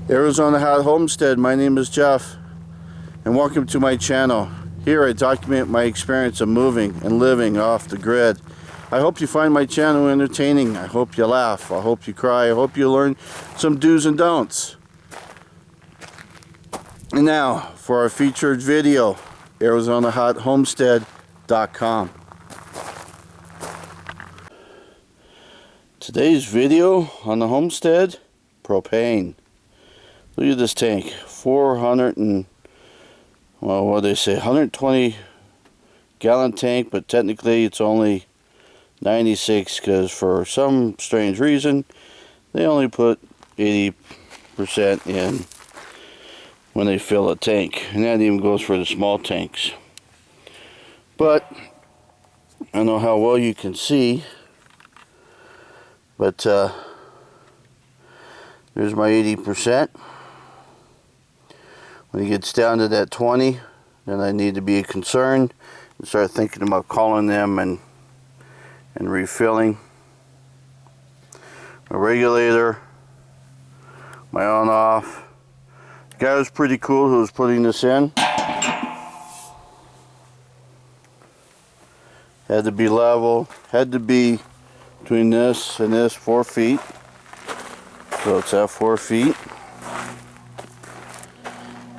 Arizona Hot Homestead, my name is Jeff, and welcome to my channel. Here I document my experience of moving and living off the grid. I hope you find my channel entertaining. I hope you laugh. I hope you cry. I hope you learn some do's and don'ts. And now for our featured video, ArizonaHotHomestead.com. Today's video on the homestead, propane. Look at this tank, 120 gallon tank, but technically it's only 96 because for some strange reason they only put 80% in when they fill a tank, and that even goes for the small tanks. But I don't know how well you can see, but there's my 80%. When it gets down to that 20, then I need to be concerned and start thinking about calling them and refilling. My regulator, my on-off. The guy was pretty cool who was putting this in. Had to be level, had to be between this and this 4 feet. So it's at 4 feet.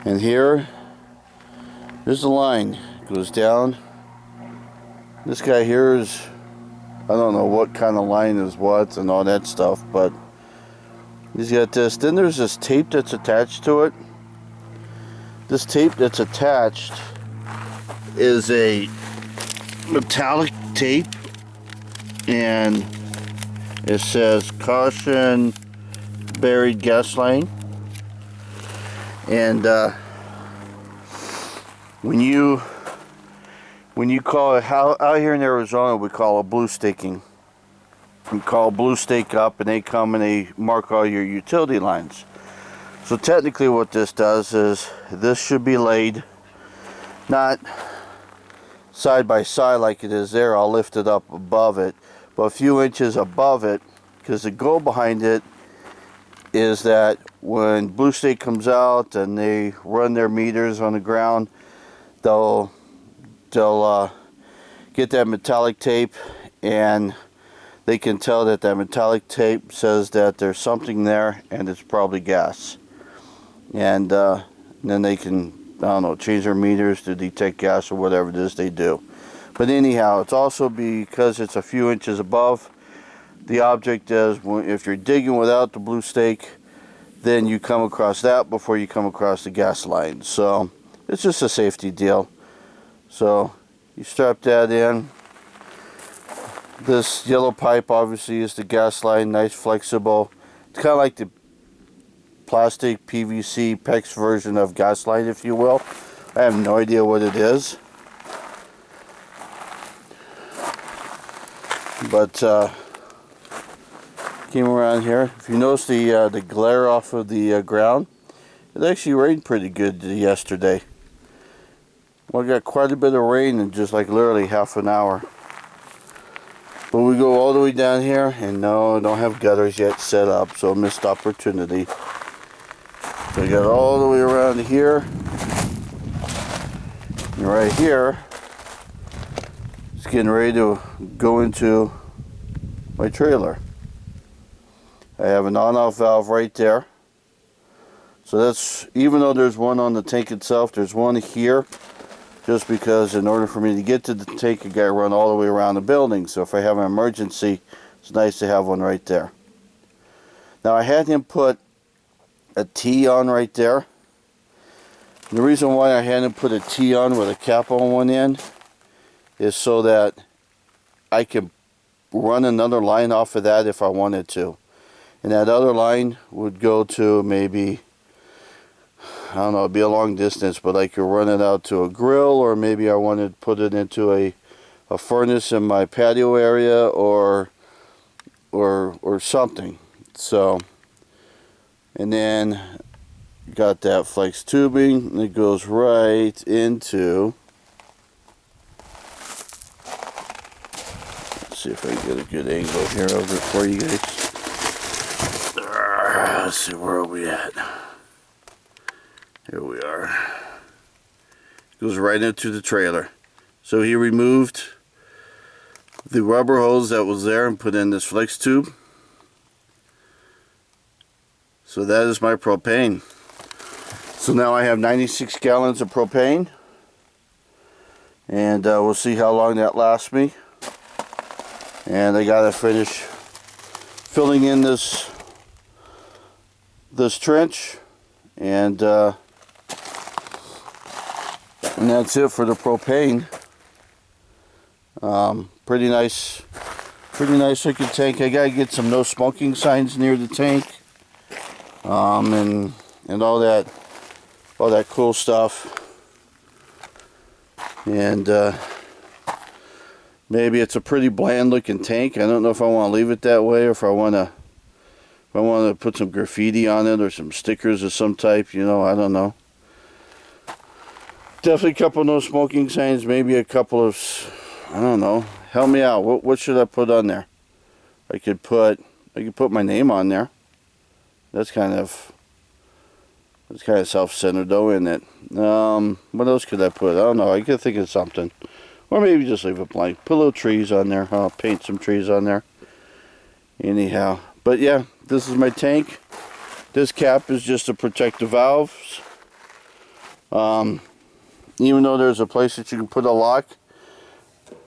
And here, there's the line. It goes down. This guy here is, I don't know what kind of line is what and all that stuff, but he's got this. Then there's this tape that's attached to it. This tape that's attached is a metallic tape, and it says caution buried gas line. And when you call it, out here in Arizona we call it blue staking. We call blue stake up, and they come and they mark all your utility lines. So technically what this does is this should be laid not side by side like it is there. I'll lift it up above it, but a few inches above it, because the goal behind it is that when blue stake comes out and they run their meters on the ground, they'll get that metallic tape, and they can tell that that metallic tape says that there's something there and it's probably gas. And then they can, I don't know, change their meters to detect gas or whatever it is they do. But anyhow, it's also because it's a few inches above. The object is, if you're digging without the blue stake, then you come across that before you come across the gas line. So it's just a safety deal. So you strap that in. This yellow pipe obviously is the gas line, nice flexible. It's kind of like the plastic PVC PEX version of gas line, if you will. I have no idea what it is. But came around here. If you notice the glare off of the ground, it actually rained pretty good yesterday. Well, I got quite a bit of rain in just like literally half an hour. But we go all the way down here, and no, I don't have gutters yet set up, so missed opportunity. So we got all the way around here, and right here, it's getting ready to go into my trailer. I have an on-off valve right there. So that's, even though there's one on the tank itself, there's one here, just because in order for me to get to the tank, I got to run all the way around the building. So if I have an emergency, it's nice to have one right there. Now I had him put a T on right there. And the reason why I had him put a T on with a cap on one end is so that I could run another line off of that if I wanted to. And that other line would go to maybe, I don't know, it'd be a long distance, but I could run it out to a grill, or maybe I wanted to put it into a furnace in my patio area, or something. So, and then you got that flex tubing, and it goes right into, let's see if I can get a good angle here of it for you guys. Let's see, where are we at? Here we are. Goes right into the trailer. So he removed the rubber hose that was there and put in this flex tube. So that is my propane. So now I have 96 gallons of propane, and we'll see how long that lasts me. And I gotta finish filling in this trench, and that's it for the propane. Pretty nice looking tank. I gotta get some no smoking signs near the tank, and all that cool stuff. And maybe it's a pretty bland looking tank. I don't know if I want to leave it that way, or if I want to put some graffiti on it or some stickers of some type, you know, I don't know. Definitely a couple no smoking signs, maybe a couple of, I don't know. Help me out. What should I put on there? I could put my name on there. That's kind of self-centered though, isn't it? What else could I put? I don't know. I could think of something. Or maybe just leave it blank. Put little trees on there. I'll paint some trees on there. Anyhow. But yeah, this is my tank. This cap is just to protect the valves. Even though there's a place that you can put a lock,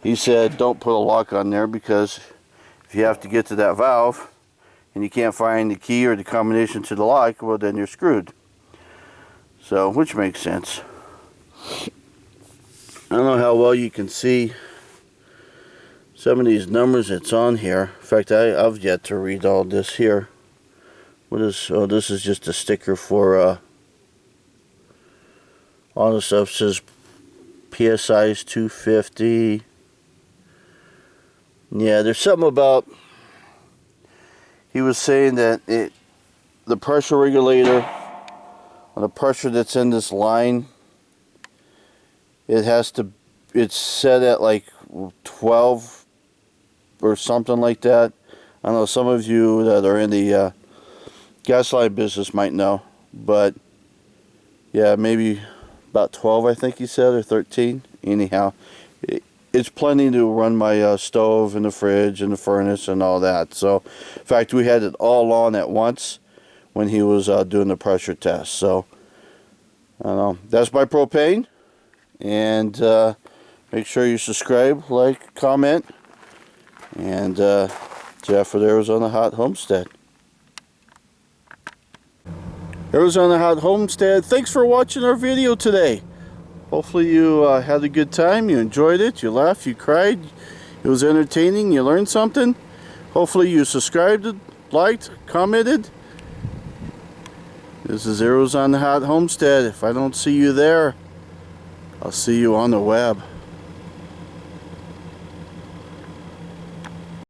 he said don't put a lock on there, because if you have to get to that valve and you can't find the key or the combination to the lock, well, then you're screwed. So, which makes sense. I don't know how well you can see some of these numbers that's on here. In fact, I've yet to read all this here. What is, oh, this is just a sticker for all the stuff. Says PSI is 250. Yeah, there's something about, he was saying that the pressure regulator, on the pressure that's in this line, it's set at like 12 or something like that. I don't know, some of you that are in the gas line business might know, but yeah, maybe about 12 I think he said, or 13. Anyhow, it's plenty to run my stove and the fridge and the furnace and all that. So in fact, we had it all on at once when he was doing the pressure test. So I don't know, that's my propane. And make sure you subscribe, like, comment. And Jeff with Arizona Hot Homestead. Arizona Hot Homestead, thanks for watching our video today. Hopefully you had a good time, you enjoyed it, you laughed, you cried, it was entertaining, you learned something. Hopefully you subscribed, liked, commented. This is Arizona Hot Homestead. If I don't see you there, I'll see you on the web.